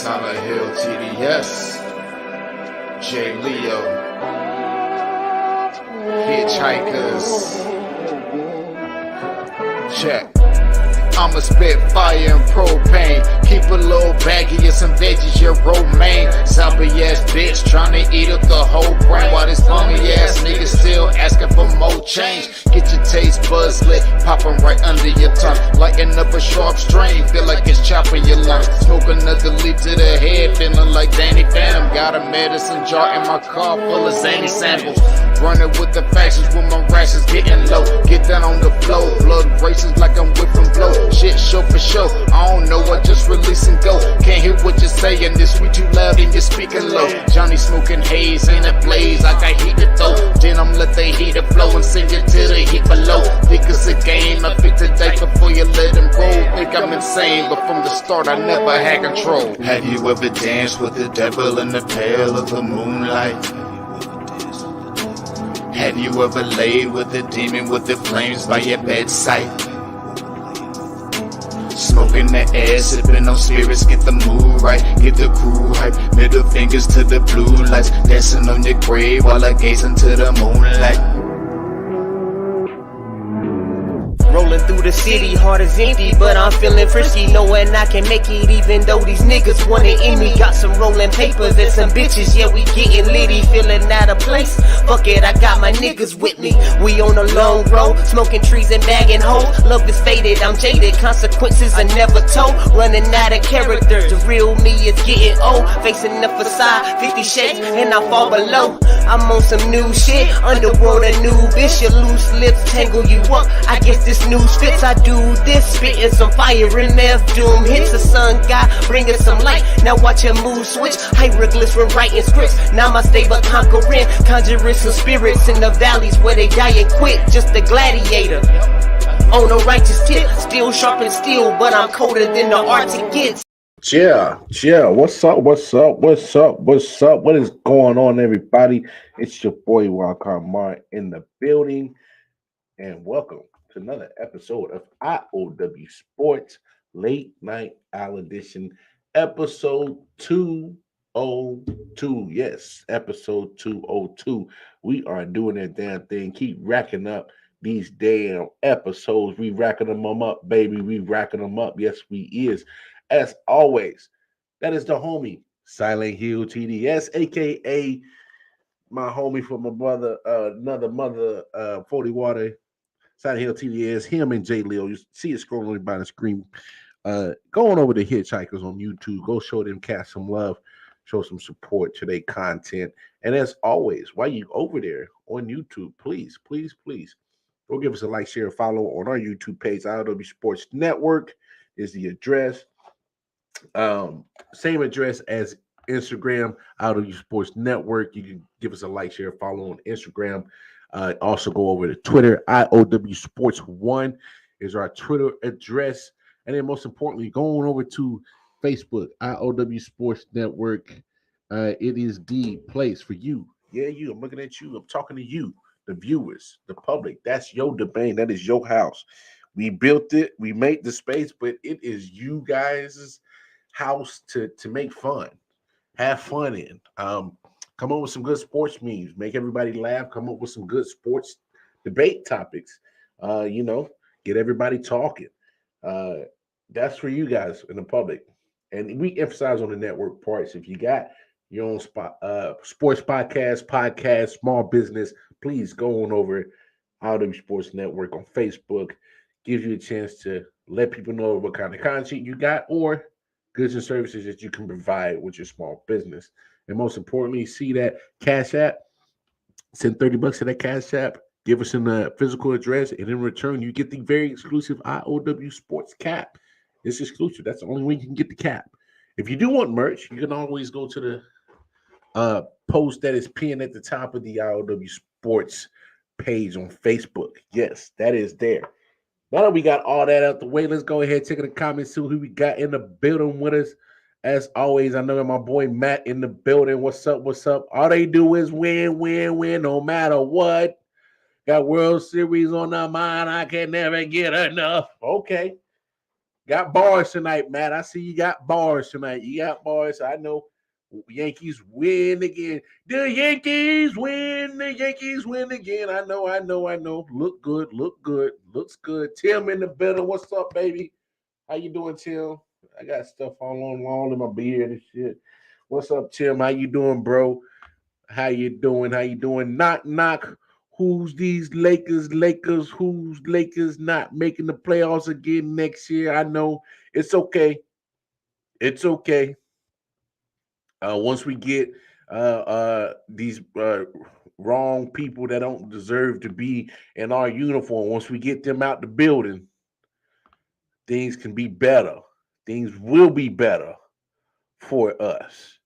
Silent Hill TDS, J. Leo, Hitchhikers, check. I'ma spit fire and propane. Keep a little baggie of some veggies, your romaine. Zombie ass bitch tryna eat up the whole brain. While this bummy ass nigga still asking for more change. Get your taste buds lit, popping right under your tongue. Lighting up a sharp strain, feel like it's chopping your lungs. Smoke another leaf to the head, feeling like Danny Phantom. Got a medicine jar in my car full of zany samples. Running with the factions with my rations getting low. Get down on the floor, blood races like I'm whipping blow. Shit show for show, I don't know, I just release and go. Can't hear what you're saying, this sweet too loud and you're speaking low. Johnny smoking haze in a blaze, I got heat to throw. Then I'm let the heater flow and send it to the heat below. Think it's a game, I picked a date before you let him roll. Think I'm insane, but from the start I never had control. Have you ever danced with the devil in the pale of the moonlight? Have you ever laid with a demon with the flames by your bedside? Smoking the air, sipping on spirits, get the mood right, get the crew hype. Middle fingers to the blue lights, dancing on your grave while I gaze into the moonlight. Rolling through the city, heart is empty, but I'm feeling frisky, knowing I can make it even though these niggas want it in me. Got some rolling papers and some bitches, yeah, we getting litty, feeling out of place. Fuck it, I got my niggas with me. We on a long road, smoking trees and bagging hoes. Love is faded, I'm jaded, consequences are never told. Running out of character, the real me is getting old. Facing the facade, 50 shades, and I fall below. I'm on some new shit, underworld a new bitch. Your loose lips tangle you up, I guess this news fits. I do this, spitting some fire in F doom hits. The sun god bringing some light, now watch your mood switch. Hieroglyphs when writing scripts, now my stable conquering. Conjuring some spirits in the valleys where they die and quit. Just a gladiator on a righteous tip, still sharp and steel, but I'm colder than the Arctic gets. Yeah. What's up? What is going on, everybody? It's your boy Wildcard Martin in the building, and welcome to another episode of I.O.W. Sports Late Night Owl Edition, episode 202. Yes, episode 202. We are doing that damn thing. Keep racking up these damn episodes. We racking them up, baby. We racking them up. Yes, we is. As always, that is the homie Silent Hill TDS, aka my homie from my brother, another mother, 40 Water. Silent Hill TDS, him and J. Leo. You see it scrolling by the screen. Going over to Hitchhikers on YouTube. Go show them cats some love, show some support to their content. And as always, while you over there on YouTube, please, go give us a like, share, follow on our YouTube page. I.O.W. Sports Network is the address. Same address as Instagram, I.O.W. Sports Network. You can give us a like, share, follow on Instagram. Also go over to Twitter. I.O.W. Sports 1 is our Twitter address. And then most importantly, going over to Facebook, I.O.W. Sports Network. It is the place for you. Yeah, you. I'm looking at you. I'm talking to you, the viewers, the public. That's your domain. That is your house. We built it. We made the space, but it is you guys' house to make fun, have fun in. Come up with some good sports memes, make everybody laugh. Come up with some good sports debate topics. Get everybody talking. That's for you guys in the public, and we emphasize on the network parts. If you got your own sports podcast, small business, please go on over I.O.W. Sports Network on Facebook. Gives you a chance to let people know what kind of content you got or goods and services that you can provide with your small business. And most importantly, see that Cash App, send $30 to that Cash App, give us a physical address, and in return, you get the very exclusive I.O.W. Sports cap. It's exclusive. That's the only way you can get the cap. If you do want merch, you can always go to the post that is pinned at the top of the I.O.W. Sports page on Facebook. Yes, that is there. Now that we got all that out the way, let's go ahead and check in the comments, see who we got in the building with us. As always, I know my boy Matt in the building. What's up? All they do is win, no matter what. Got World Series on our mind. I can never get enough. Okay. Got bars tonight, Matt. I see you got bars tonight. You got bars. I know. Yankees win again. The Yankees win. The Yankees win again. I know. I know. Look good. Look good. Looks good. Tim in the building. What's up, baby? How you doing, Tim? I got stuff all in my beard and shit. What's up, Tim? How you doing, bro? How you doing? How you doing? Knock knock. Who's these Lakers? Lakers? Who's Lakers not making the playoffs again next year? I know it's okay. It's okay. Once we get these wrong people that don't deserve to be in our uniform, once we get them out the building, things can be better. Things will be better for us.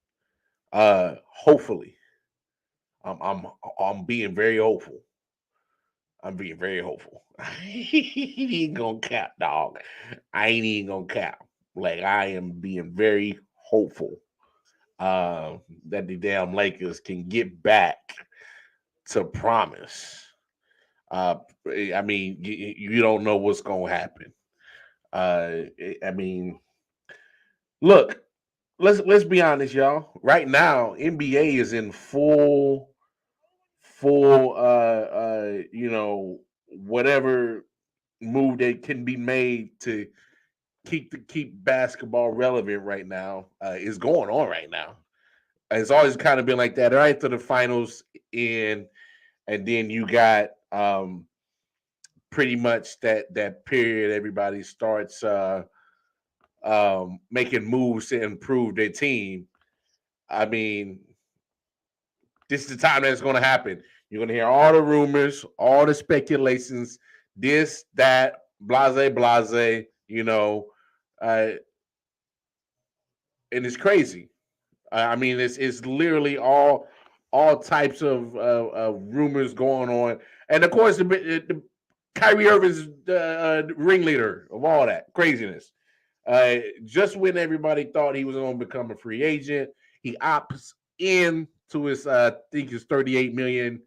Hopefully. I'm being very hopeful. I'm being very hopeful. He ain't gonna cap, dog. I ain't even gonna cap. Like I am being very hopeful that the damn Lakers can get back to promise. I mean, you don't know what's gonna happen. I mean, look, let's be honest, y'all. Right now, NBA is in full whatever move that can be made to keep basketball relevant right now is going on right now. It's always kind of been like that right to the finals in, and then you got pretty much that period everybody starts making moves to improve their team. I mean, this is the time that's going to happen. You're going to hear all the rumors, all the speculations, this, that, blase, blase, uh, and it's crazy. I mean, it's literally all types of rumors going on, and of course, the Kyrie Irving's the ringleader of all that craziness. Just when everybody thought he was going to become a free agent, he opts in to his I think his 38 million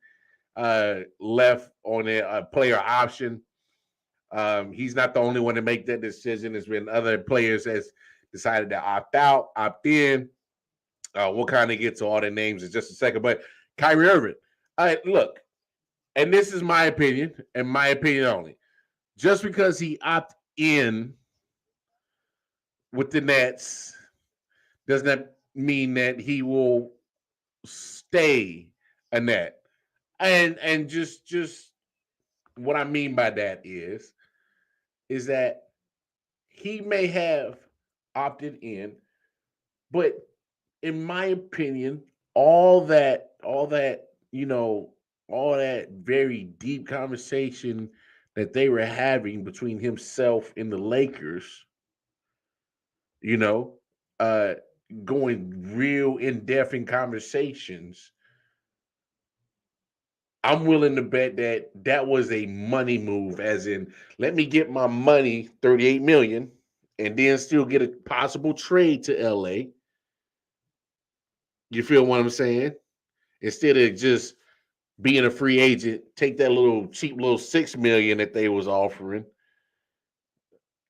left on a player option. He's not the only one to make that decision. There's been other players that's decided to opt out, opt in. We'll kind of get to all the names in just a second. But Kyrie Irving, look, and this is my opinion, and my opinion only. Just because he opted in with the Nets does not mean that he will stay a Net. And just what I mean by that is that he may have opted in, but in my opinion, all that very deep conversation that they were having between himself and the Lakers, you know, uh, going real in depth in conversations. I'm willing to bet that was a money move, as in, let me get my money, 38 million, and then still get a possible trade to LA. You feel what I'm saying? Instead of just being a free agent, take that little cheap little 6 million that they was offering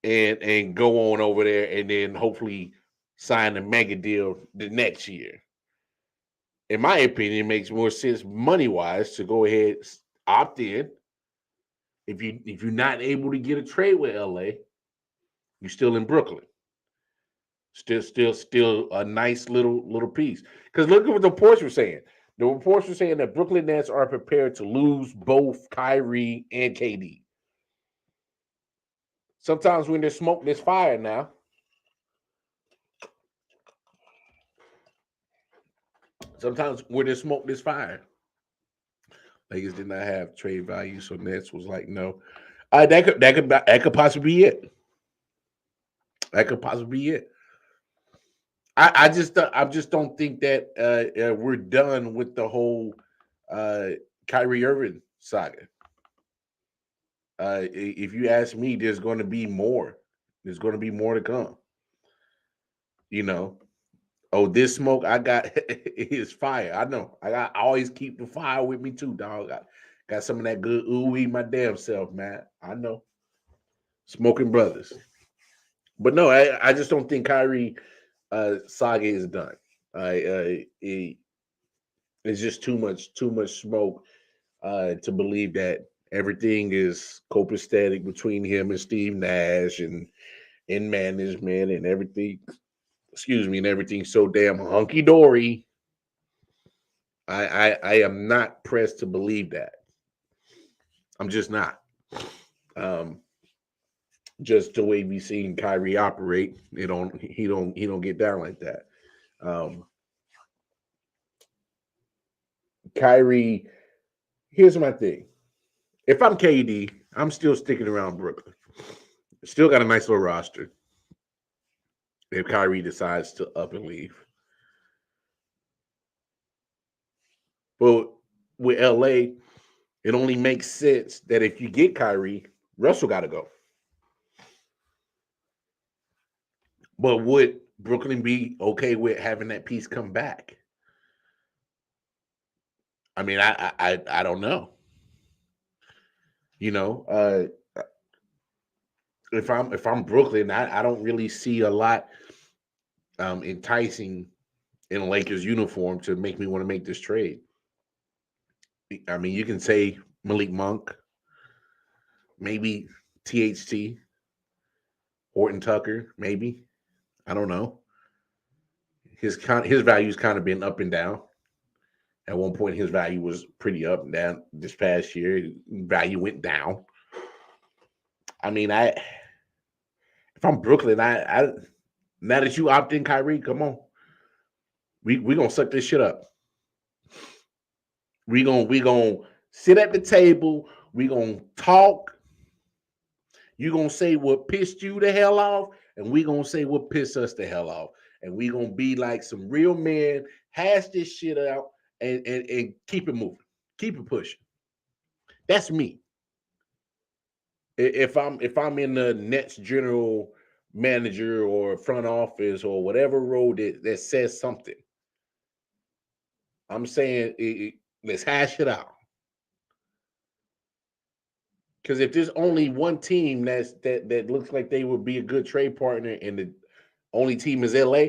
and go on over there and then hopefully sign a mega deal the next year. In my opinion, it makes more sense money wise to go ahead opt in. If you're not able to get a trade with LA, you're still in Brooklyn. Still a nice little piece. Because look at what the reports were saying. The reports were saying that Brooklyn Nets are prepared to lose both Kyrie and KD. Sometimes when there's smoke, there's fire now. Sometimes when there's smoke, there's fire. Lakers did not have trade value, so Nets was like, no. That could possibly be it. That could possibly be it. I just don't think that we're done with the whole Kyrie Irving saga. If you ask me, there's going to be more. There's going to be more to come. You know, oh, this smoke I got is fire. I know. I always keep the fire with me too, dog. I got some of that good ooey my damn self, man. I know. Smoking brothers. But no, I just don't think Kyrie saga is done. It's just too much smoke to believe that everything is copacetic between him and Steve Nash and in management and everything. Excuse me, and everything's so damn hunky dory. I am not pressed to believe that. I'm just not. Um, just the way we seen Kyrie operate, he don't get down like that. Um, Kyrie, here's my thing. If I'm KD, I'm still sticking around Brooklyn. Still got a nice little roster. If Kyrie decides to up and leave, but with LA, it only makes sense that if you get Kyrie, Russell got to go. But would Brooklyn be okay with having that piece come back? I mean, I don't know. You know, if I'm Brooklyn, I don't really see a lot enticing in a Lakers uniform to make me want to make this trade. I mean, you can say Malik Monk, maybe THT, Horton Tucker, maybe. I don't know. His value's kind of been up and down. At one point, his value was pretty up and down. This past year, value went down. I mean, if I'm Brooklyn, I now that you opt in, Kyrie, come on, we gonna suck this shit up. We gonna sit at the table. We gonna talk. You gonna say what pissed you the hell off, and we gonna say what pissed us the hell off, and we gonna be like some real men, hash this shit out, and keep it moving, keep it pushing. That's me. If I'm in the Nets general manager or front office or whatever role that says something, I'm saying let's hash it out. Because if there's only one team that looks like they would be a good trade partner, and the only team is LA,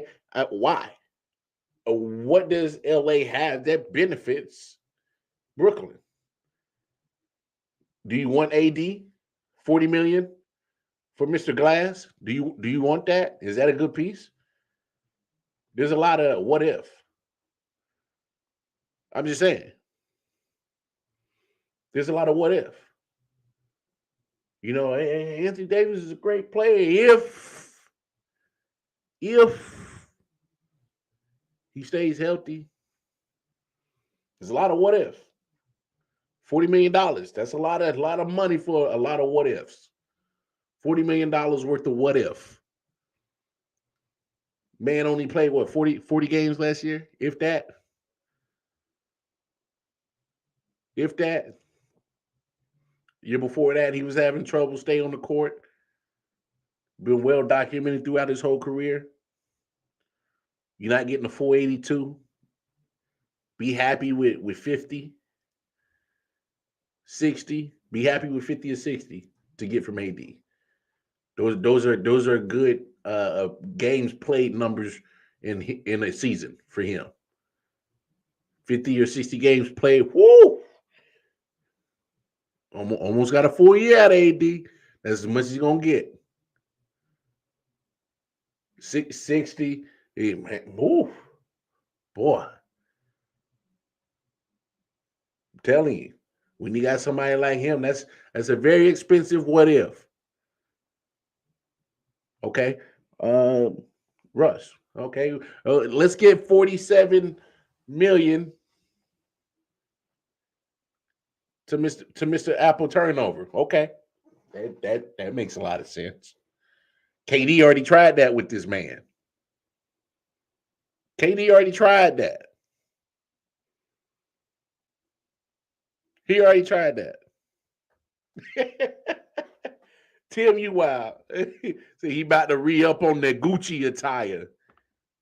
why? What does LA have that benefits Brooklyn? Do you want AD 40 million for Mr. Glass? Do you want that? Is that a good piece? There's a lot of what if. I'm just saying. There's a lot of what if. You know, Anthony Davis is a great player if he stays healthy. There's a lot of what if. $40 million. That's a lot of money for a lot of what ifs. $40 million worth of what if. Man only played what 40 games last year, if that. If that. Year before that, he was having trouble staying on the court. Been well documented throughout his whole career. You're not getting a 482. Be happy with 50, 60. Be happy with 50 or 60 to get from AD. Those are good games played numbers in a season for him. 50 or 60 games played. Whoo! Almost got a full year out of AD. That's as much as he's gonna get. 60. Man, whoo, boy. I'm telling you, when you got somebody like him, that's a very expensive what if. Okay. Russ. Okay. Let's get 47 million to Mr. Apple turnover. Okay. That makes a lot of sense. KD already tried that with this man. KD already tried that. He already tried that. Tim, you wild. See, he about to re-up on that Gucci attire.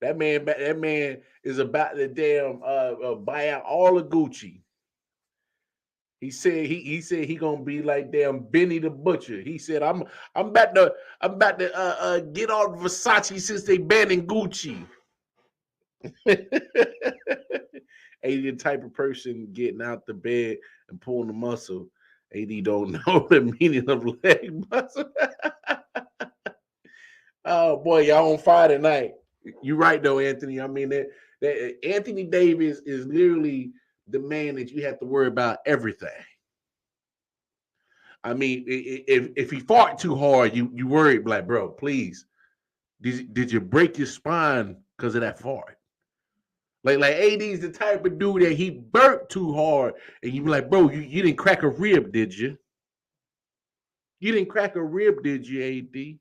That man is about to damn buy out all the Gucci. He said he gonna be like damn Benny the Butcher. He said I'm about to get off Versace since they banning Gucci. AD the type of person getting out the bed and pulling the muscle. AD don't know the meaning of leg muscle. Oh boy, y'all on fire tonight. You right though, Anthony. I mean that Anthony Davis is literally the man that you have to worry about everything. I mean, if he fought too hard, you worried, like, bro, please, did you break your spine because of that fart? Like AD's the type of dude that he burped too hard, and you be like, bro, you didn't crack a rib, did you? You didn't crack a rib, did you, AD?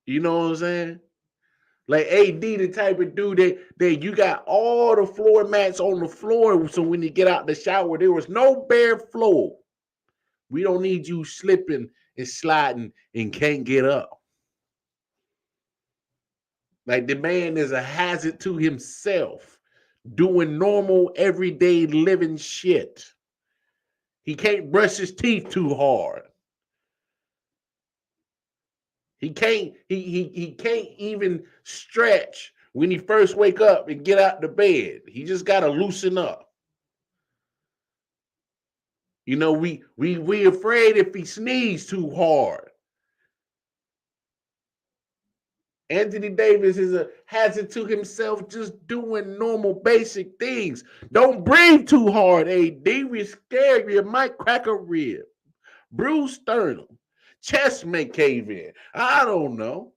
You know what I'm saying? Like AD, the type of dude that you got all the floor mats on the floor, so when you get out the shower, there was no bare floor. We don't need you slipping and sliding and can't get up. Like the man is a hazard to himself, doing normal, everyday living shit. He can't brush his teeth too hard. He can't even stretch when he first wake up and get out the bed. He just gotta loosen up. You know, we afraid if he sneezes too hard. Anthony Davis is a hazard to himself, just doing normal basic things. Don't breathe too hard, AD. We're scared you might crack a rib, bruise sternum, chest may cave in. I don't know.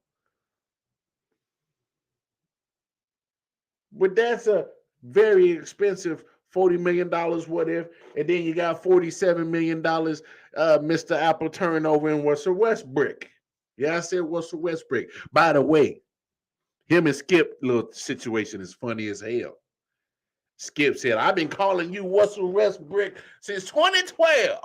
But that's a very expensive $40 million, what if? And then you got $47 million, Mr. Apple turnover in Russell Westbrook. Yeah, I said Russell Westbrook. By the way, him and Skip little situation is funny as hell. Skip said, I've been calling you Russell Westbrook since 2012.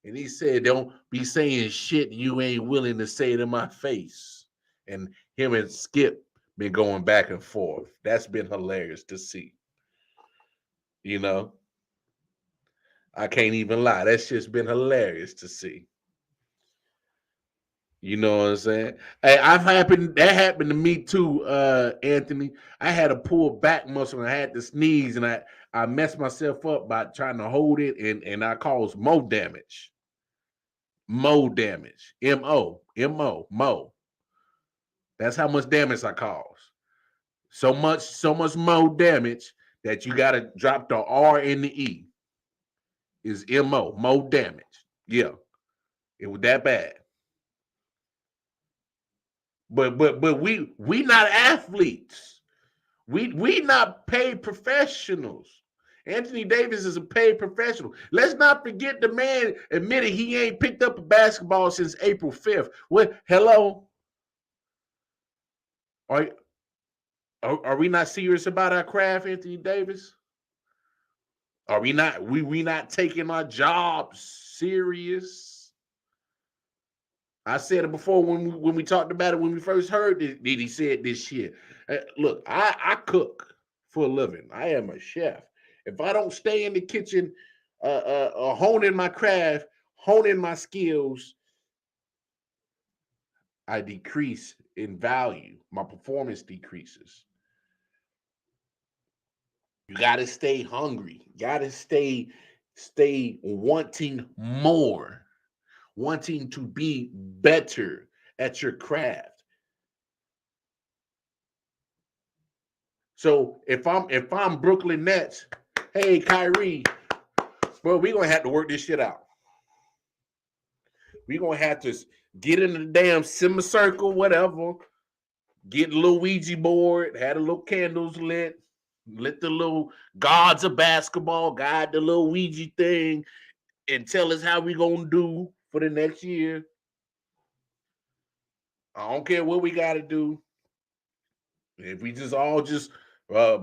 And he said, don't be saying shit you ain't willing to say to my face. And him and Skip been going back and forth. That's been hilarious to see. You know? I can't even lie. That's just been hilarious to see. You know what I'm saying? Hey, that happened to me too, Anthony. I had a pull back muscle and I had to sneeze and I messed myself up by trying to hold it and I caused more damage. More damage. Mo. That's how much damage I caused. So much more damage that you gotta drop the R and the E. Is more damage. Yeah. It was that bad. But we not athletes. We not paid professionals. Anthony Davis is a paid professional. Let's not forget the man admitted he ain't picked up a basketball since April 5th. What? Hello? Are we not serious about our craft, Anthony Davis? Are we not we not taking our jobs serious? I said it before when we talked about it when we first heard it. He said this shit. Look, I cook for a living. I am a chef. If I don't stay in the kitchen, honing my craft, honing my skills, I decrease in value. My performance decreases. You got to stay hungry. You got to stay wanting more. Wanting to be better at your craft. So if I'm Brooklyn Nets, hey Kyrie, bro, we're gonna have to work this shit out. We're gonna have to get in the damn semicircle, whatever. Get a little Ouija board, had a little candles lit, lit the little gods of basketball, guide the little Ouija thing, and tell us how we gonna do for the next year. I don't care what we got to do. If we just all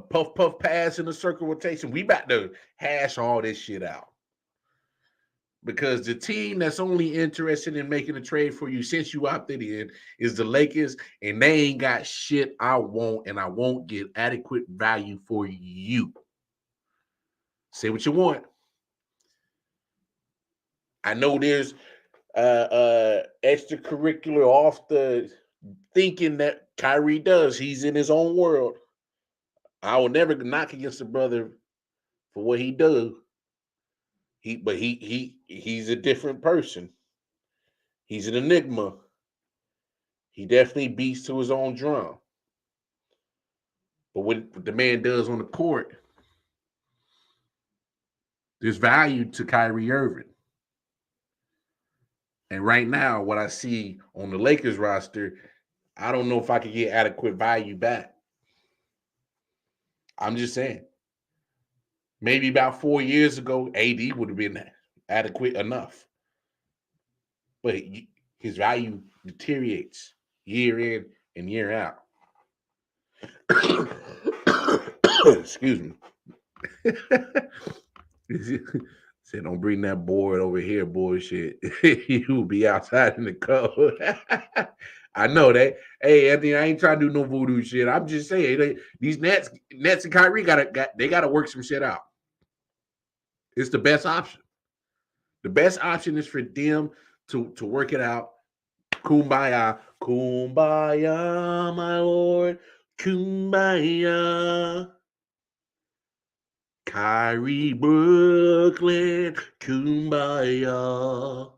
puff pass in a circle rotation, we about to hash all this shit out. Because the team that's only interested in making a trade for you since you opted in is the Lakers, and they ain't got shit I want, and I won't get adequate value for you. Say what you want. I know there's extracurricular off the thinking that Kyrie does. He's in his own world. I will never knock against the brother for what he does. He's a different person. He's an enigma. He definitely beats to his own drum. But what the man does on the court, there's value to Kyrie Irving. And right now, what I see on the Lakers roster, I don't know if I could get adequate value back. I'm just saying. Maybe about 4 years ago, AD would have been adequate enough. But his value deteriorates year in and year out. Excuse me. Said, don't bring that board over here, bullshit. You will be outside in the cold. I know that. Hey, Anthony, I ain't trying to do no voodoo shit. I'm just saying, these Nets and Kyrie gotta work some shit out. It's the best option. The best option is for them to work it out. Kumbaya, kumbaya, my lord, kumbaya. Kyrie, Brooklyn, kumbaya.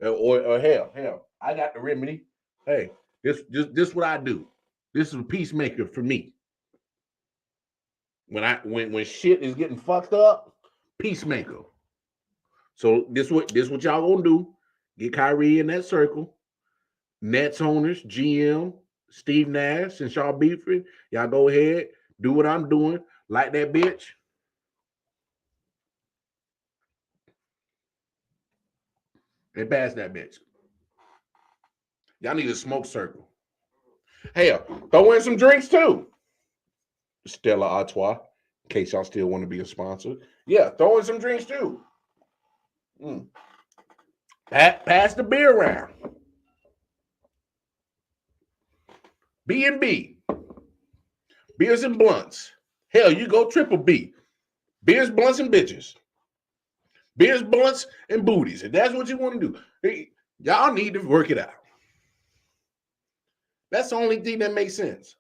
Or hell, I got the remedy. Hey, this what I do. This is a peacemaker for me. When shit is getting fucked up, peacemaker. So this what y'all gonna do. Get Kyrie in that circle. Nets owners, GM, Steve Nash, and Shaw Beeford. Y'all go ahead, do what I'm doing. Like that bitch. And pass that bitch. Y'all need a smoke circle. Hell, throw in some drinks too. Stella Artois, in case y'all still want to be a sponsor. Yeah, throw in some drinks too. Pass the beer around. B&B. Beers and blunts. Hell, you go triple B. Beers, blunts, and bitches. Beers, blunts, and booties. If that's what you want to do, hey, y'all need to work it out. That's the only thing that makes sense.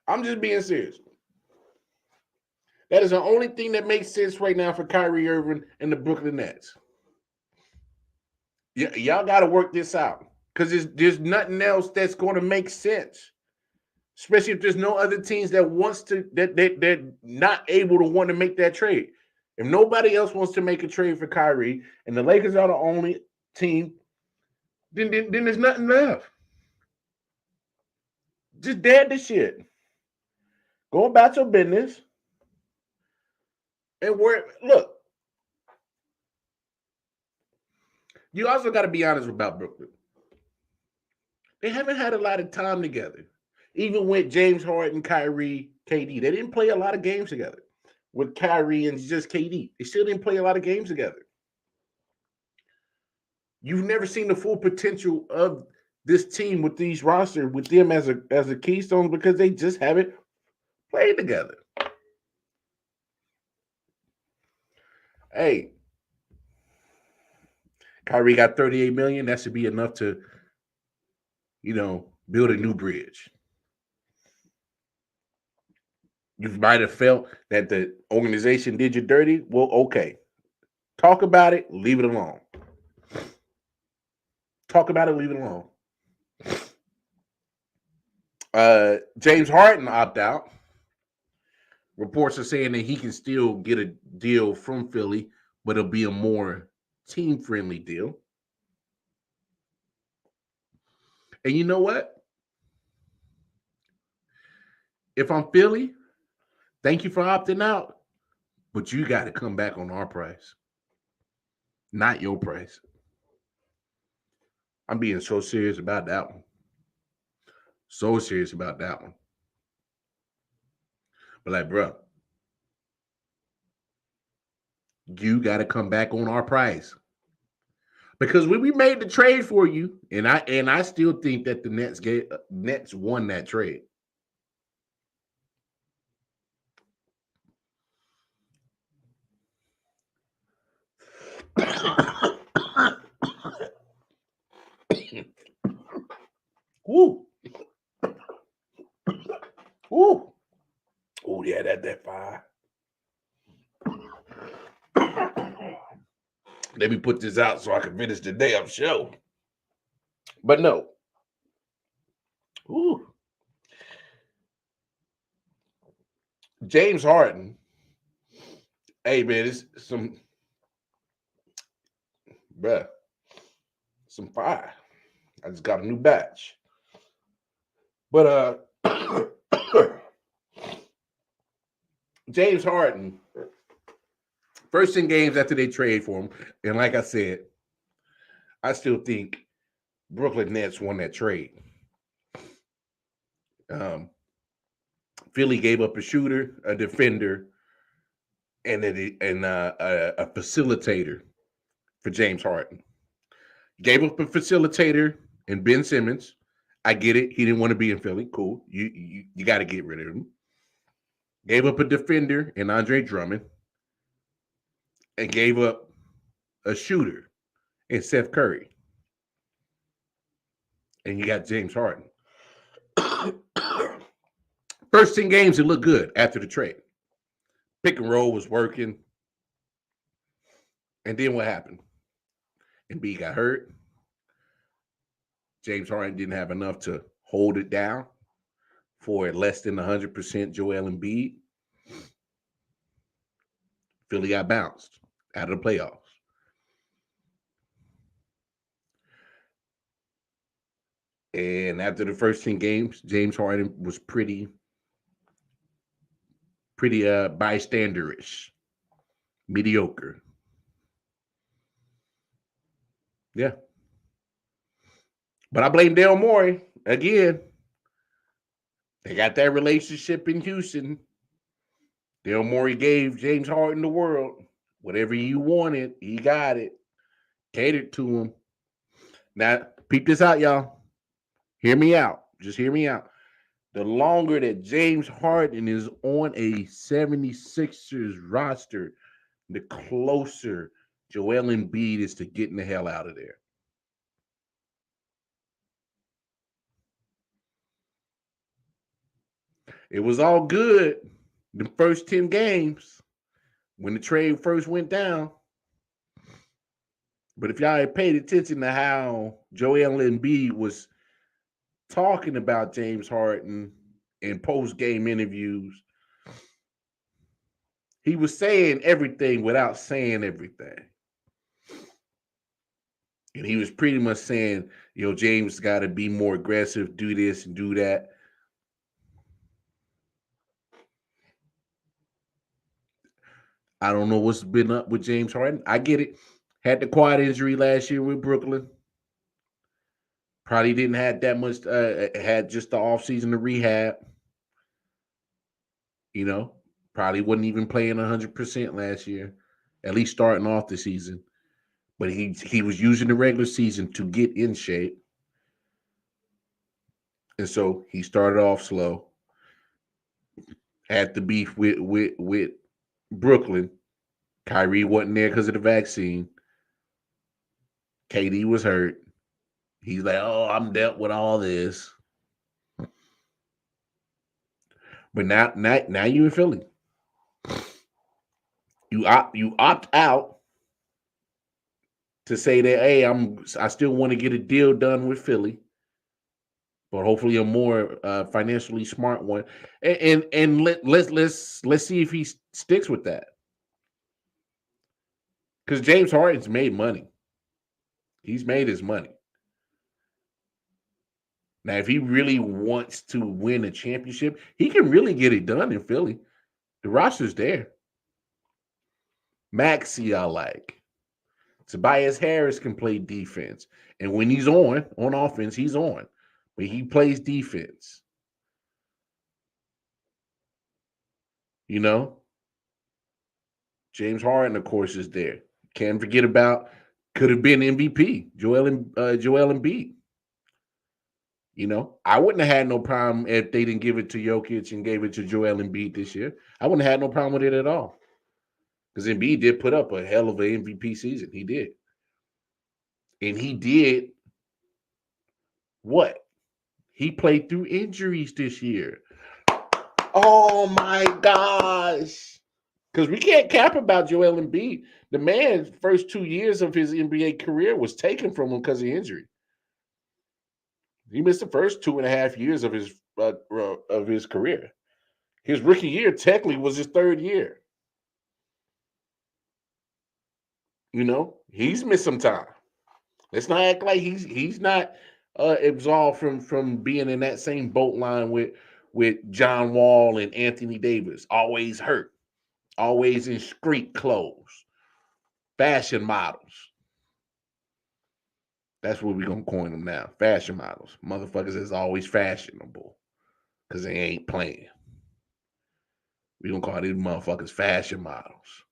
I'm just being serious. That is the only thing that makes sense right now for Kyrie Irving and the Brooklyn Nets. Y'all got to work this out because there's nothing else that's going to make sense. Especially if there's no other teams that wants to they're not able to want to make that trade. If nobody else wants to make a trade for Kyrie and the Lakers are the only team, then there's nothing left. Just dead the shit. Go about your business. And look, you also got to be honest about Brooklyn. They haven't had a lot of time together. Even with James Harden, Kyrie, KD, they didn't play a lot of games together. With Kyrie and just KD, they still didn't play a lot of games together. You've never seen the full potential of this team with these rosters, with them as a keystone, because they just haven't played together. Hey, Kyrie got $38 million. That should be enough to, build a new bridge. You might have felt that the organization did you dirty. Well, okay. Talk about it, leave it alone. Talk about it, leave it alone. James Harden opt out. Reports are saying that he can still get a deal from Philly, but it'll be a more team-friendly deal. And you know what? If I'm Philly, thank you for opting out, but you got to come back on our price, not your price. I'm being so serious about that one. So serious about that one. But like, bro, you got to come back on our price. Because when we made the trade for you, and I still think that the Nets won that trade. Woo. Woo. Oh, yeah, that fire. Let me put this out so I can finish the damn show. But no. Ooh. James Harden. Hey, man, it's some, bruh, some fire. I just got a new batch. But James Harden, first 10 games after they trade for him, and like I said, I still think Brooklyn Nets won that trade. Philly gave up a shooter, a defender, and a facilitator for James Harden. Gave up a facilitator and Ben Simmons. I get it. He didn't want to be in Philly. Cool. You got to get rid of him. Gave up a defender and Andre Drummond. And gave up a shooter and Seth Curry. And you got James Harden. First 10 games, it looked good after the trade. Pick and roll was working. And then what happened? Embiid got hurt. James Harden didn't have enough to hold it down for less than 100% Joel Embiid. Philly got bounced out of the playoffs. And after the first 10 games, James Harden was pretty bystanderish, mediocre. Yeah. But I blame Daryl Morey again. They got that relationship in Houston. Daryl Morey gave James Harden the world. Whatever you wanted, he got it. Catered to him. Now, peep this out, y'all. Hear me out. Just hear me out. The longer that James Harden is on a 76ers roster, the closer Joel Embiid is to getting the hell out of there. It was all good the first 10 games when the trade first went down. But if y'all had paid attention to how Joel Embiid was talking about James Harden in post-game interviews, he was saying everything without saying everything. And he was pretty much saying, James got to be more aggressive, do this and do that. I don't know what's been up with James Harden. I get it. Had the quad injury last year with Brooklyn. Probably didn't have that much, had just the offseason to rehab. Probably wasn't even playing 100% last year, at least starting off the season. But he was using the regular season to get in shape. And so he started off slow. Had the beef with Brooklyn. Kyrie wasn't there because of the vaccine. KD was hurt. He's like, oh, I'm dealt with all this. But now you in Philly. You opt out to say that, hey, I still want to get a deal done with Philly, but hopefully a more financially smart one. And let's see if he sticks with that. Because James Harden's made money. He's made his money. Now, if he really wants to win a championship, he can really get it done in Philly. The roster's there. Maxey, I like. Tobias Harris can play defense. And when he's on offense, he's on. But he plays defense. James Harden, of course, is there. Can't forget about, could have been MVP, Joel Embiid. I wouldn't have had no problem if they didn't give it to Jokic and gave it to Joel Embiid this year. I wouldn't have had no problem with it at all. Because Embiid did put up a hell of an MVP season. He did. And he did what? He played through injuries this year. Oh my gosh. Because we can't cap about Joel Embiid. The man's first 2 years of his NBA career was taken from him because of injury. He missed the first 2.5 years of his career. His rookie year technically was his third year. You know, he's missed some time. Let's not act like he's not absolved from being in that same boat line with John Wall and Anthony Davis. Always hurt, always in street clothes, fashion models. That's what we're gonna coin them now. Fashion models. Motherfuckers is always fashionable because they ain't playing. We gonna call these motherfuckers fashion models.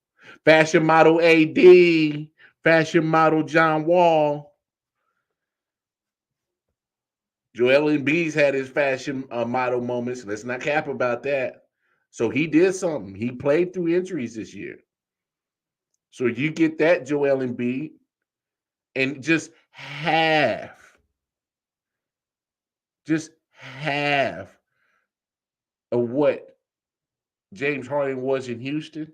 Fashion model AD, fashion model John Wall. Joel Embiid's had his fashion model moments. Let's not cap about that. So he did something. He played through injuries this year. So you get that, Joel Embiid, and just half of what James Harden was in Houston.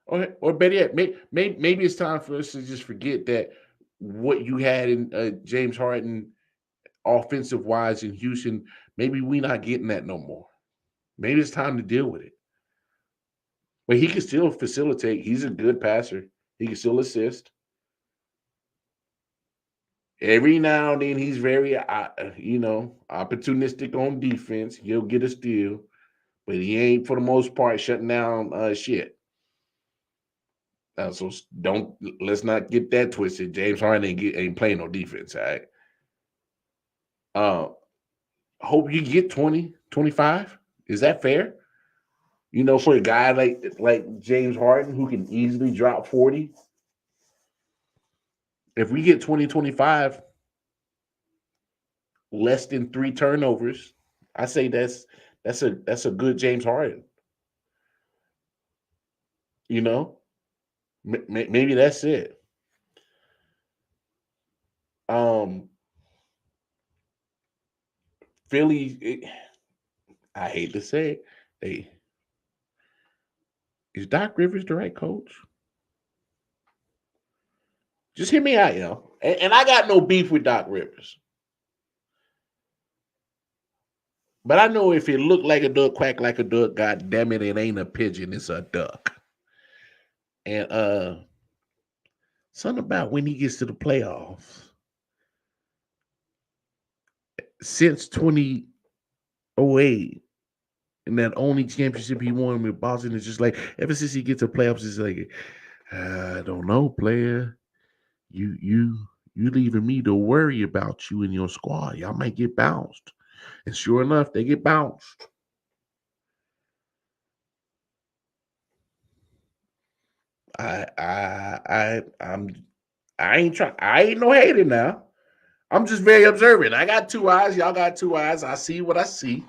Or better yet, maybe it's time for us to just forget that what you had in James Harden offensive wise in Houston, maybe we're not getting that no more. Maybe it's time to deal with it. But he can still facilitate. He's a good passer. He can still assist. Every now and then he's very, opportunistic on defense. He'll get a steal, but he ain't for the most part shutting down shit. So let's not get that twisted. James Harden ain't playing no defense, all right? Hope you get 20, 25. Is that fair? You know, for a guy like James Harden who can easily drop 40. If we get 20, 25, less than 3 turnovers, I say that's a good James Harden. You know? Maybe that's it. Philly, I hate to say it, is Doc Rivers the right coach? Just hear me out, yo. And I got no beef with Doc Rivers. But I know if it looked like a duck, quack like a duck, god damn it, it ain't a pigeon, it's a duck. And something about when he gets to the playoffs. Since 2008, and that only championship he won with Boston is just like, ever since he gets to playoffs, it's like, I don't know, player. You leaving me to worry about you and your squad. Y'all might get bounced. And sure enough, they get bounced. I ain't no hater now. I'm just very observant. I got 2 eyes. Y'all got 2 eyes. I see what I see.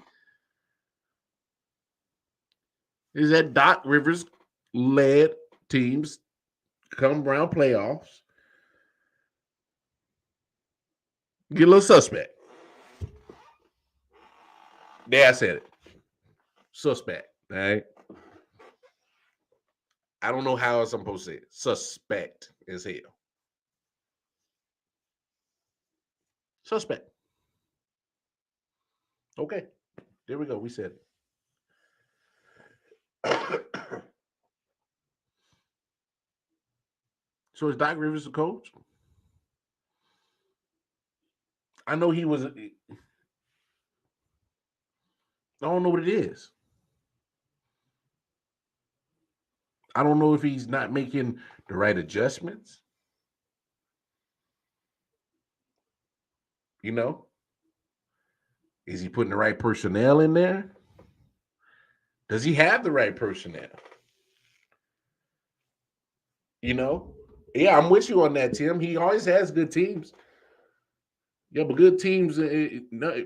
Is that Doc Rivers led teams come around playoffs get a little suspect. There, I said it. Suspect. All right. I don't know how else I'm supposed to say it. Suspect as hell. Suspect. Okay. There we go. We said it. So is Doc Rivers the coach? I know he was. I don't know what it is. I don't know if he's not making the right adjustments. You know? Is he putting the right personnel in there? Does he have the right personnel? You know? Yeah, I'm with you on that, Tim. He always has good teams. Yeah, but good teams. No,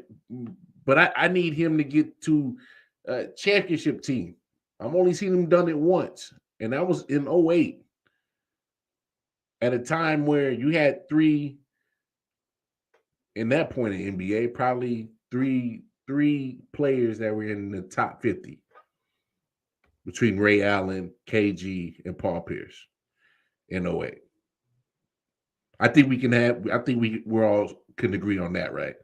but I need him to get to a championship team. I've only seen him done it once, and that was in '08. At a time where you had three, in that point in NBA, probably three players that were in the top 50 between Ray Allen, KG, and Paul Pierce in '08. I think we're all can agree on that, right?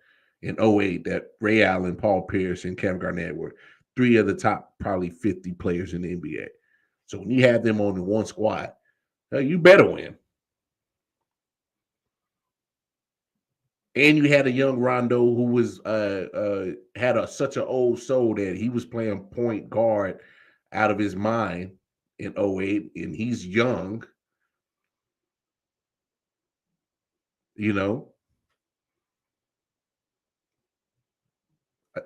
In '08, that Ray Allen, Paul Pierce, and Kevin Garnett were three of the top probably 50 players in the NBA. So when you have them on the one squad, you better win. And you had a young Rondo who was had such an old soul that he was playing point guard out of his mind in '08, and he's young, you know.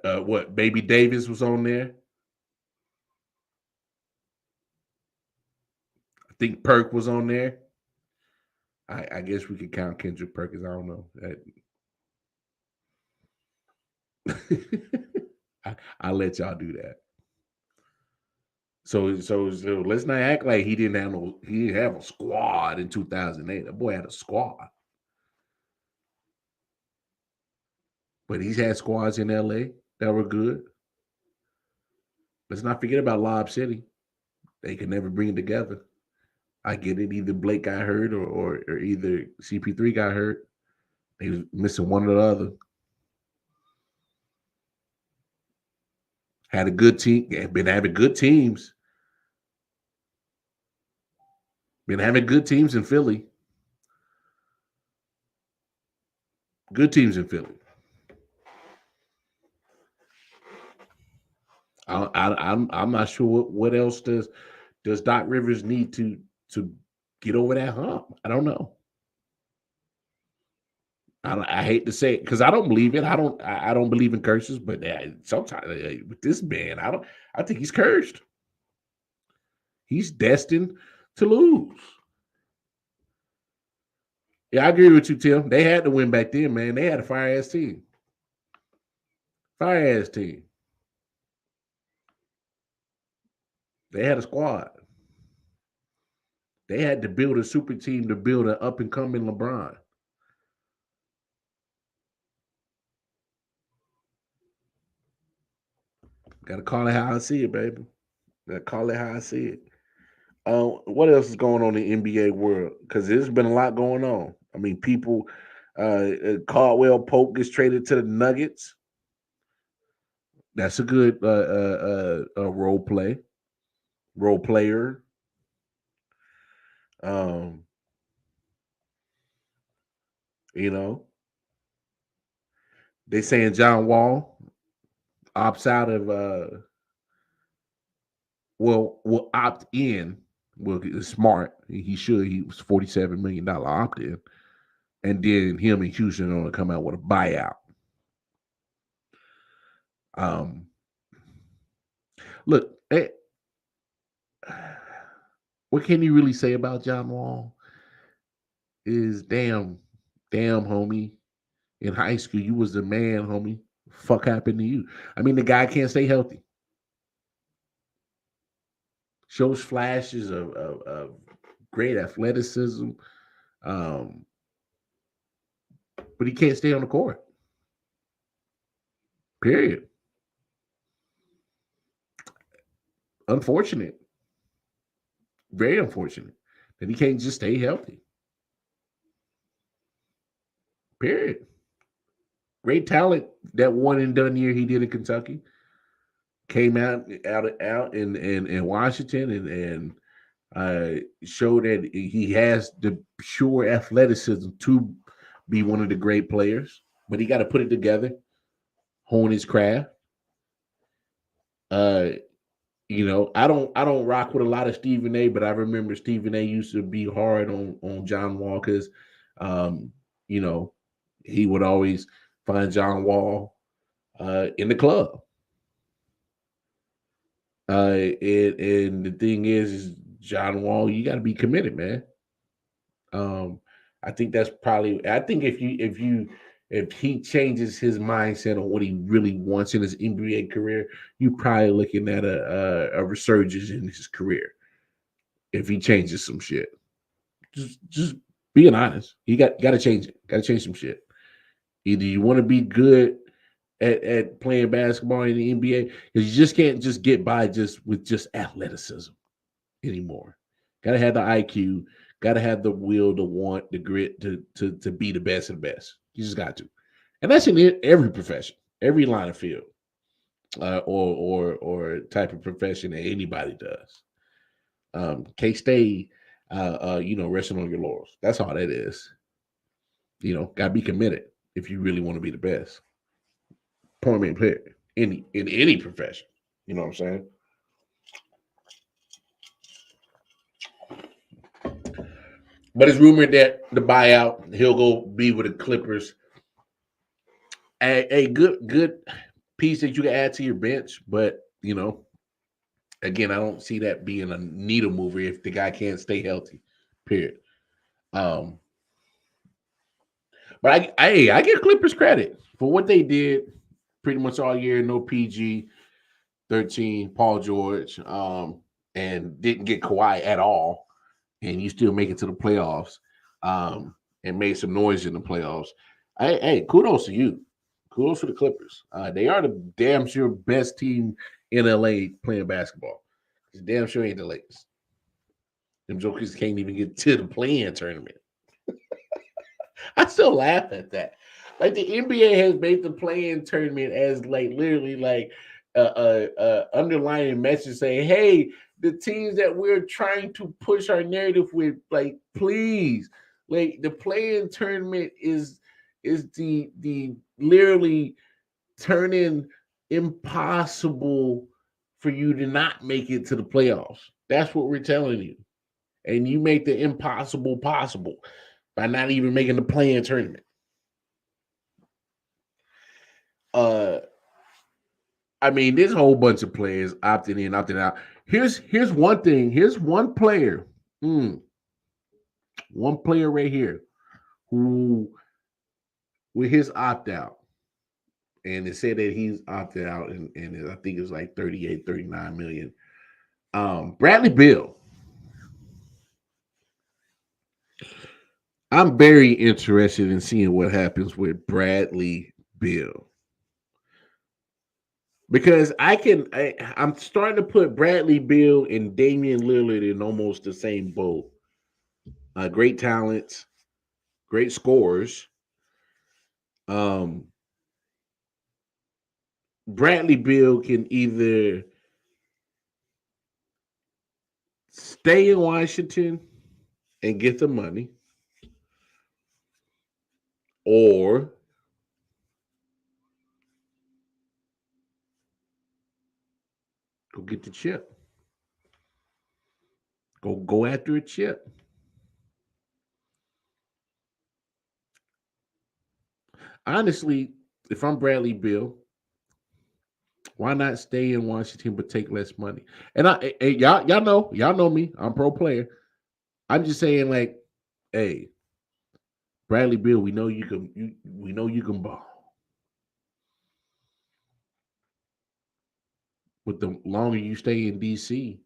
What Baby Davis was on there. I think Perk was on there. I guess we could count Kendrick Perkins. I don't know. I'll let y'all do that. So let's not act like he didn't have a squad in 2008. That boy had a squad. But he's had squads in LA that were good. Let's not forget about Lob City. They could never bring it together. I get it. Either Blake got hurt or either CP3 got hurt. They was missing one or the other. Had a good team. Been having good teams. Been having good teams in Philly. Good teams in Philly. I'm not sure what else does Doc Rivers need to get over that hump. I don't know. I hate to say it because I don't believe it. I don't believe in curses, but sometimes with this man, I think he's cursed. He's destined to lose. Yeah, I agree with you, Tim. They had to win back then, man. They had a fire ass team. Fire ass team. They had a squad. They had to build a super team to build an up and coming LeBron. Gotta call it how I see it, baby. Gotta call it how I see it. What else is going on in the NBA world? Because there's been a lot going on. I mean, people, Caldwell Pope gets traded to the Nuggets. That's a good role player. You know, they saying John Wall opts out of will opt in. Well, it's smart. He should. He was $47 million opt in, and then him and Houston are going to come out with a buyout. Look, what can you really say about John Wall? Is damn, homie. In high school, you was the man, homie. Fuck happened to you? I mean, the guy can't stay healthy. Shows flashes of great athleticism, but he can't stay on the court. Period. Unfortunate. Very unfortunate that he can't just stay healthy. Period. Great talent. That one and done year he did in Kentucky came out in Washington and showed that he has the pure athleticism to be one of the great players, but he got to put it together, hone his craft. You know, I don't rock with a lot of Stephen A, but I remember Stephen A used to be hard on John Wall because, you know, he would always find John Wall in the club. And the thing is John Wall, you got to be committed, man. I think that's probably. I think if you if he changes his mindset on what he really wants in his NBA career, you're probably looking at a resurgence in his career. If he changes some shit, just being honest, you got to change it. Got to change some shit. Either you want to be good at playing basketball in the NBA, because you just can't just get by just with just athleticism anymore. Got to have the IQ. Got to have the will, the want, the grit to be the best of the best. You just got to, and that's in every profession, every line of field, or type of profession that anybody does. Can't stay, resting on your laurels. That's all that is. Gotta be committed if you really want to be the best. Point blank player in any profession. You know what I'm saying? But it's rumored that the buyout, he'll go be with the Clippers. A good piece that you can add to your bench, but again, I don't see that being a needle mover if the guy can't stay healthy. Period. Um, but I give Clippers credit for what they did pretty much all year. No PG 13, Paul George, and didn't get Kawhi at all, and you still make it to the playoffs, and made some noise in the playoffs. Hey, kudos to you. Kudos for the Clippers. They are the damn sure best team in LA playing basketball. It's damn sure ain't the Lakers. Them jokers can't even get to the play-in tournament. I still laugh at that. Like the NBA has made the play-in tournament as like literally like underlying message saying, "Hey, the teams that we're trying to push our narrative with, like, please, like the play-in tournament is the literally turning impossible for you to not make it to the playoffs. That's what we're telling you, and you make the impossible possible by not even making the play-in tournament." I mean, there's a whole bunch of players opting in, opting out. Here's one thing. Here's one player. One player right here who, with his opt out, and it said that he's opted out, and I think it's like 38, 39 million. Bradley Beal. I'm very interested in seeing what happens with Bradley Beal. Because I'm starting to put Bradley Beal and Damian Lillard in almost the same boat. Great talents, great scores. Um, Bradley Beal can either stay in Washington and get the money, or go get the chip. Go after a chip. Honestly, if I'm Bradley Beal, why not stay in Washington but take less money? And y'all know me. I'm pro player. I'm just saying, like, hey, Bradley Beal, we know you can. We know you can ball. But the longer you stay in DC,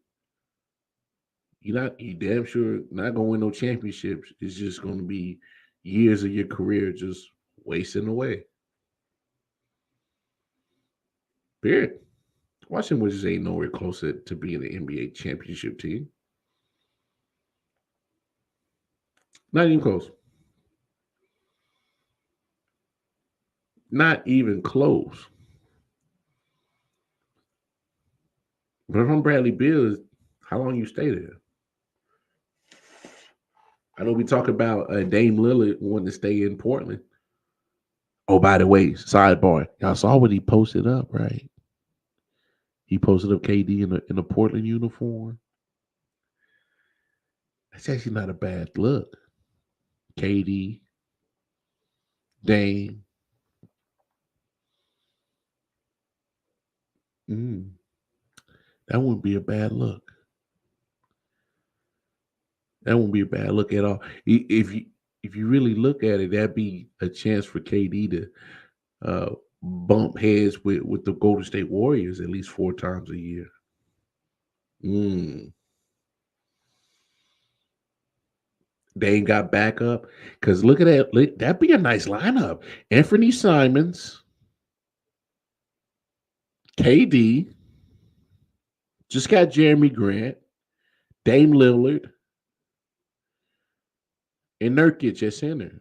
you damn sure not gonna win no championships. It's just gonna be years of your career just wasting away. Period. Washington Wizards ain't nowhere closer to being an NBA championship team. Not even close. Not even close. But if I'm Bradley Beal, how long you stay there? I know we talk about Dame Lillard wanting to stay in Portland. Oh, by the way, sidebar. Y'all saw what he posted up, right? He posted up KD in a Portland uniform. That's actually not a bad look. KD, Dame. Mm, that wouldn't be a bad look. That wouldn't be a bad look at all. If you if you really look at it, that'd be a chance for KD to bump heads with the Golden State Warriors at least 4 times a year. They ain't got backup because look at that. That'd be a nice lineup. Anthony Simons, KD, just got Jeremy Grant, Dame Lillard, and Nurkic at center.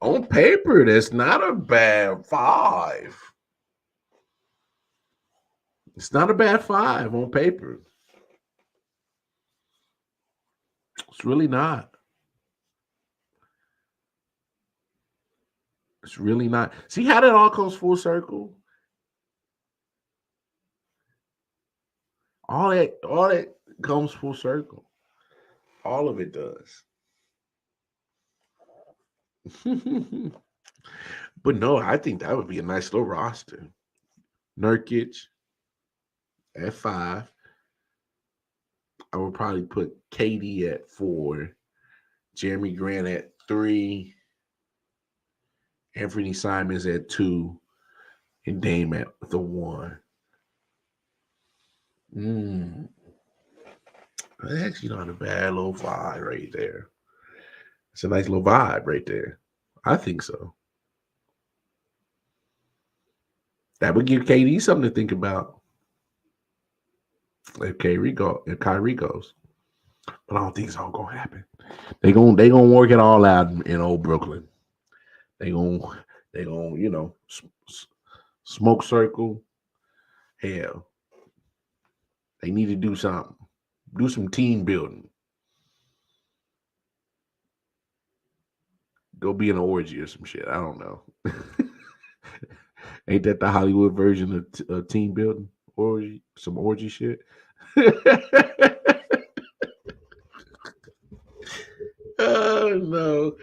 On paper, that's not a bad 5. It's not a bad 5 on paper. It's really not. It's really not. See how that all comes full circle? All that comes full circle. All of it does. But no, I think that would be a nice little roster. Nurkic at 5. I would probably put KD at 4, Jeremy Grant at 3, Anthony Simons at 2, and Dame at the 1. That's actually not a bad little vibe right there. It's a nice little vibe right there. I think so. That would give KD something to think about if Kyrie goes. But I don't think it's all gonna happen. They gonna work it all out in old Brooklyn. They gonna smoke circle. Hell, they need to do something. Do some team building. Go be in an orgy or some shit. I don't know. Ain't that the Hollywood version of team building? Orgy, some orgy shit. Oh no.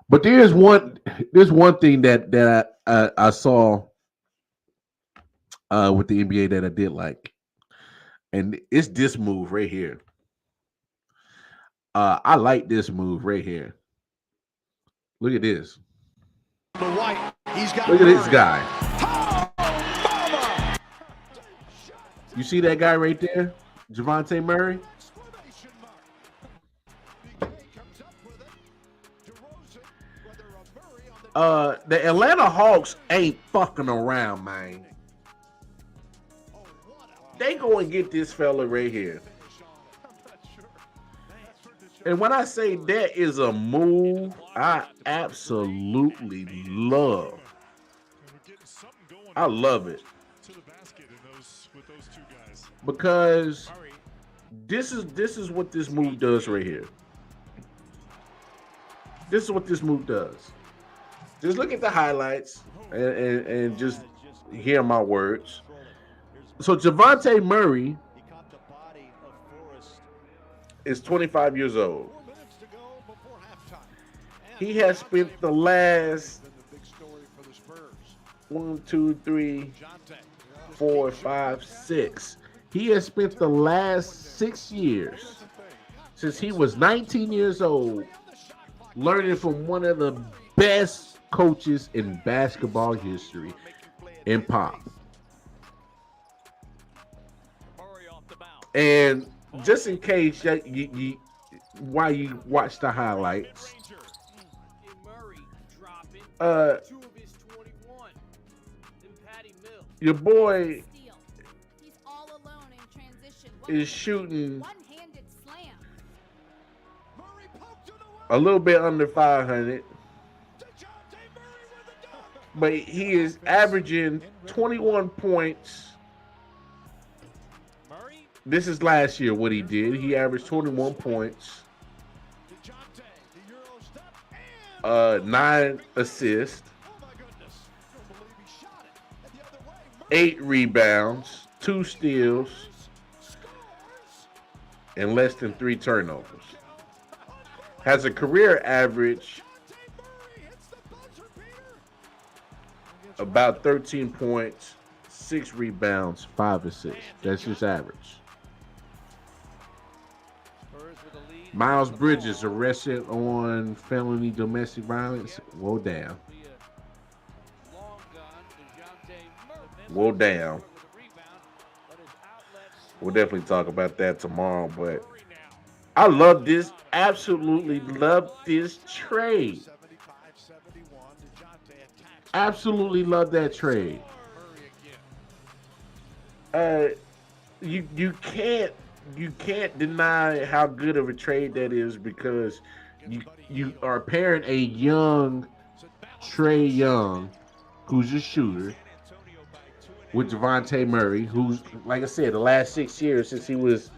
But there's one thing that I saw with the NBA that I did like, and it's this move right here. I like this move right here. Look at this. Look at this guy. You see that guy right there? Javante Murray? The Atlanta Hawks ain't fucking around, man. They go and get this fella right here. And when I say that is a move, I absolutely love. I love it. Because this is what this move does right here. This is what this move does. Just look at the highlights and just hear my words. So Javante Murray is 25 years old. He has spent the last 1, 2, 3, 4, 5, 6. He has spent the last 6 years since he was 19 years old learning from one of the best coaches in basketball history in Pop. And just in case while you watch the highlights, your boy is shooting a little bit under 500, but he is averaging 21 points. This is last year what he did. He averaged 21 points, 9 assists, 8 rebounds, 2 steals, and less than 3 turnovers. Has a career average about 13 points, 6 rebounds, 5 assists. That's just average. Miles Bridges arrested on felony domestic violence. Whoa, down. Whoa, down. We'll definitely talk about that tomorrow, but I love this. Absolutely love this trade. Absolutely love that trade. Uh, you can't deny how good of a trade that is because you are pairing a young Trey Young, who's a shooter, with Javante Murray, who's, like I said, the last 6 years since he was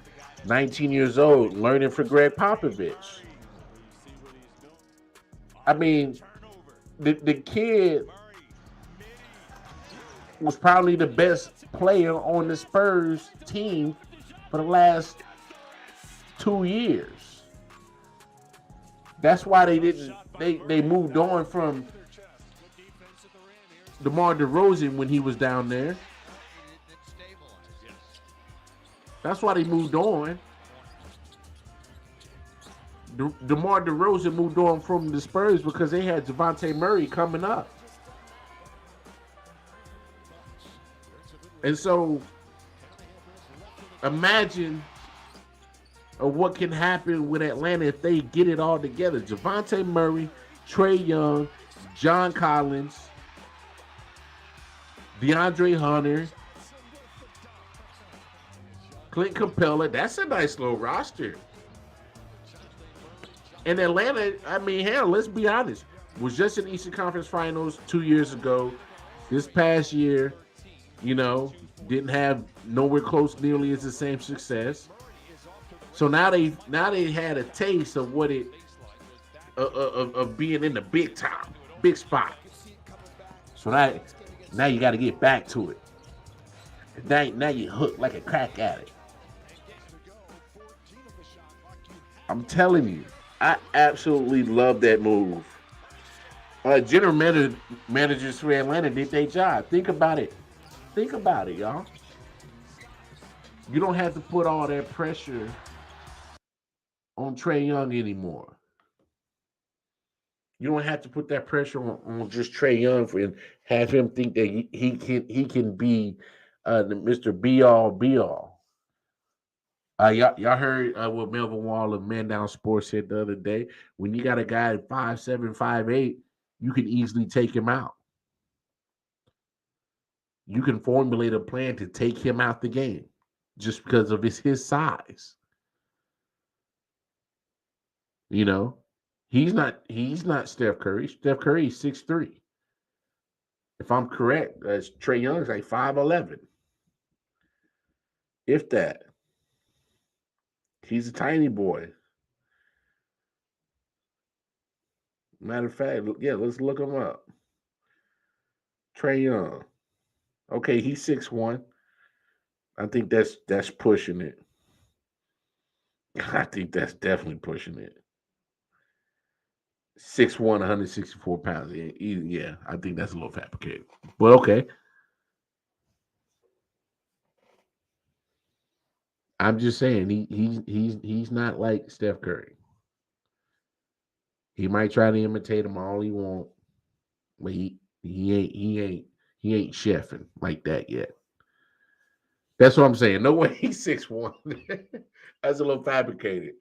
19 years old, learning for Greg Popovich. I mean, the kid was probably the best player on the Spurs team for the last 2 years. That's why they moved on from DeMar DeRozan when he was down there. That's why they moved on. DeMar DeRozan moved on from the Spurs because they had Javante Murray coming up. And so imagine what can happen with Atlanta if they get it all together. Javante Murray, Trey Young, John Collins, DeAndre Hunter, Clint Capella. That's a nice little roster. And Atlanta, I mean, hell, let's be honest, was just in Eastern Conference Finals 2 years ago. This past year, didn't have nowhere close nearly as the same success. So now they had a taste of what it of being in the big time, big spot. So now you got to get back to it. Now you hooked like a crack addict. I'm telling you, I absolutely love that move. General managers for Atlanta did their job. Think about it. Think about it, y'all. You don't have to put all that pressure on Trey Young anymore. You don't have to put that pressure on just Trey Young and have him think that he can be the Mr. Be All. Y'all heard what Melvin Wall of Man Down Sports said the other day. When you got a guy at 5'7", 5'8", you can easily take him out. You can formulate a plan to take him out the game just because of his size. He's not Steph Curry. Steph Curry is 6'3". If I'm correct, Trey Young's like 5'11". If that. He's a tiny boy. Matter of fact, yeah, let's look him up. Trey Young. Okay, he's 6'1". I think that's pushing it. I think that's definitely pushing it. 6'1", 164 pounds. Yeah, I think that's a little fabricated. But okay. I'm just saying he's not like Steph Curry. He might try to imitate him all he want, but he ain't chefing like that yet. That's what I'm saying. No way he's 6'1". That's a little fabricated.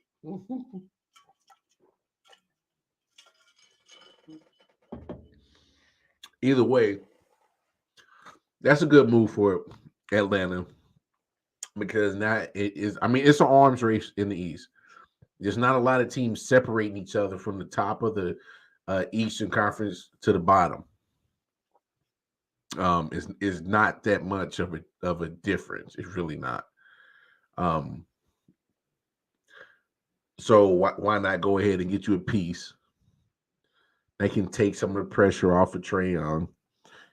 Either way, that's a good move for Atlanta because now it's an arms race in the East. There's not a lot of teams separating each other from the top of the Eastern Conference to the bottom. It's not that much of a difference. It's really not. So why not go ahead and get you a piece that can take some of the pressure off of Trey Young?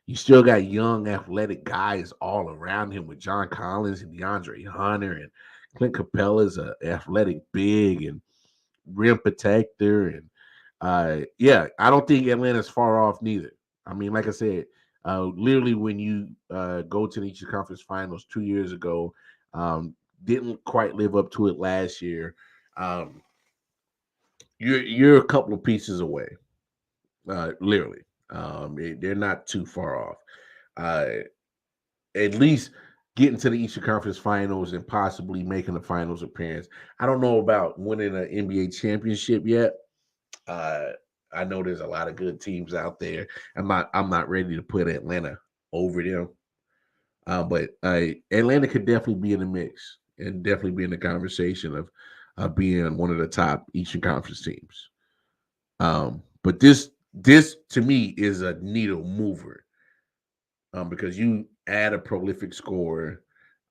You still got young, athletic guys all around him with John Collins and DeAndre Hunter, and Clint Capella is an athletic big and rim protector. And I don't think Atlanta's far off neither. I mean, like I said, Literally, when you go to the Eastern Conference Finals 2 years ago, didn't quite live up to it last year. You're a couple of pieces away, literally. They're not too far off. At least getting to the Eastern Conference Finals and possibly making a finals appearance. I don't know about winning an NBA championship yet. I know there's a lot of good teams out there. I'm not ready to put Atlanta over them. But Atlanta could definitely be in the mix and definitely be in the conversation of being one of the top Eastern Conference teams. But this to me is a needle mover. Because you add a prolific scorer.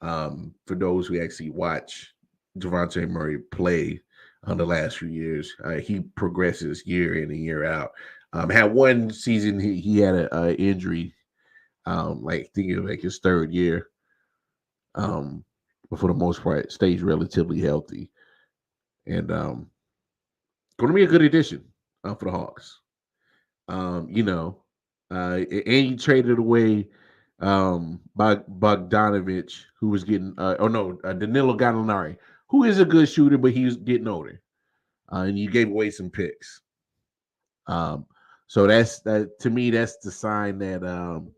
For those who actually watch Devontae Murray play the last few years, he progresses year in and year out. Had one season he had an injury, like thinking like his third year. But for the most part, stays relatively healthy, and going to be a good addition for the Hawks. And you traded away Bogdanovich, who was getting Danilo Gallinari, who is a good shooter, but he was getting older. And you gave away some picks. So that's to me, that's the sign that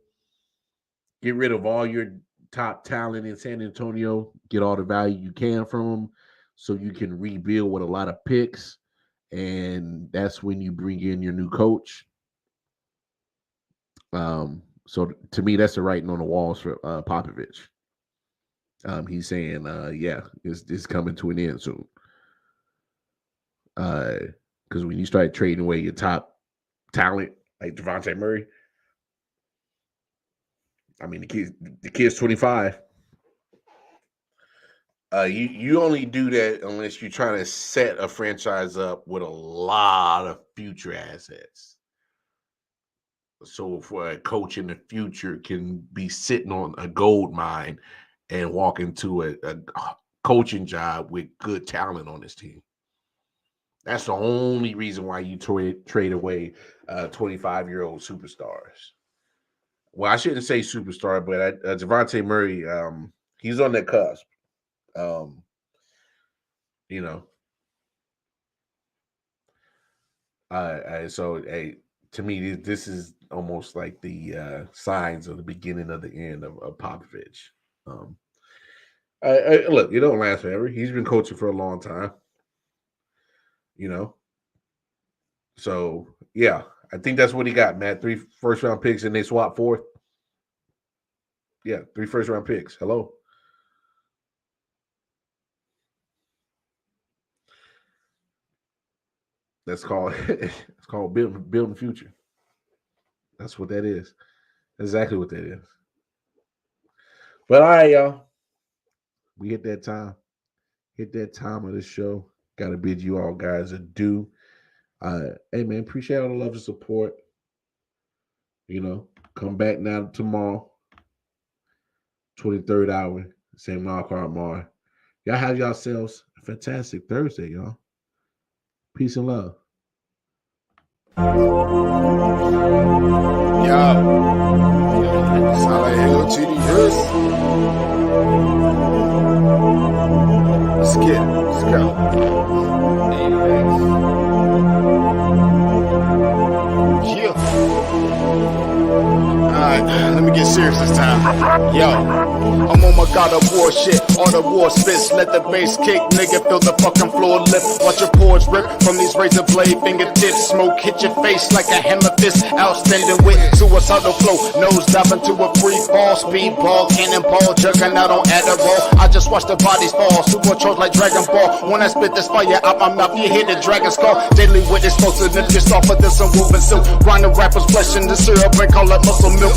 get rid of all your top talent in San Antonio, get all the value you can from them, so you can rebuild with a lot of picks. And that's when you bring in your new coach. So to me, that's the writing on the walls for Popovich. He's saying, it's coming to an end soon. Because when you start trading away your top talent, like Devontae Murray, I mean, the kid's 25. You only do that unless you're trying to set a franchise up with a lot of future assets. So for a coach in the future can be sitting on a gold mine and walk into a coaching job with good talent on his team. That's the only reason why you trade away 25-year-old superstars. Well, I shouldn't say superstar, but Devontae Murray, he's on that cusp. To me, this is almost like the signs of the beginning of the end of Popovich. Look, it don't last forever. He's been coaching for a long time. So yeah, I think that's what he got, Matt. 3 first-round picks and they swap 4th. Yeah, 3 first-round picks. Hello. That's called building future. That's what that is. Exactly what that is. But all right, y'all. We hit that time. Hit that time of the show. Gotta bid you all guys adieu. Hey man, appreciate all the love and support. Come back now tomorrow. 23rd hour. Same wild card Mar. Y'all have yourselves a fantastic Thursday, y'all. Peace and love. Yeah. Sound like hell, TDS. Let's get it. Let's go. Yeah. Alright, let me get serious this time. Yo, I'm on my God of War shit. All the war spits, let the bass kick, nigga, feel the fucking floor lip. Watch your pores rip from these razor blade fingertips. Smoke hit your face like a hammer fist. Outstanding with suicidal flow. Nose diving to a free fall. Speedball, cannonball, jerking out on Adderall. I just watch the bodies fall. Supercharged like Dragon Ball. When I spit this fire out my mouth, you hear the dragon skull. Daily with explosiveness, just softer than some woven silk. Grinding rappers, flesh in the syrup and call it muscle milk.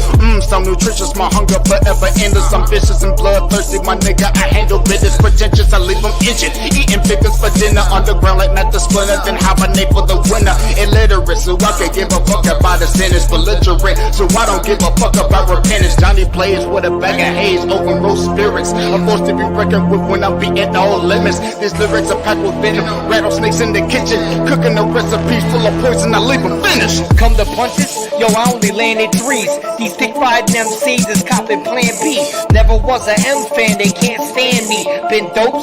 Sound nutritious, my hunger forever endless. I'm vicious and bloodthirsty, my nigga. I handle business pretentious, I leave them injured. Eating figures for dinner. Underground like not the splinter, then hibernate for the winter. Illiterate, so I can give a fuck about the sentence. Belligerent, so I don't give a fuck about repentance. Johnny plays with a bag of haze over roast spirits. I'm forced to be reckoned with when I'm beating all limits. These lyrics are packed with venom. Rattlesnakes in the kitchen, cooking a recipe full of poison. I leave them finished. Come to punches, yo, I only landed threes. These thick fighting MCs is copping plan B. Never was a M fan, they can't stand me. Been dope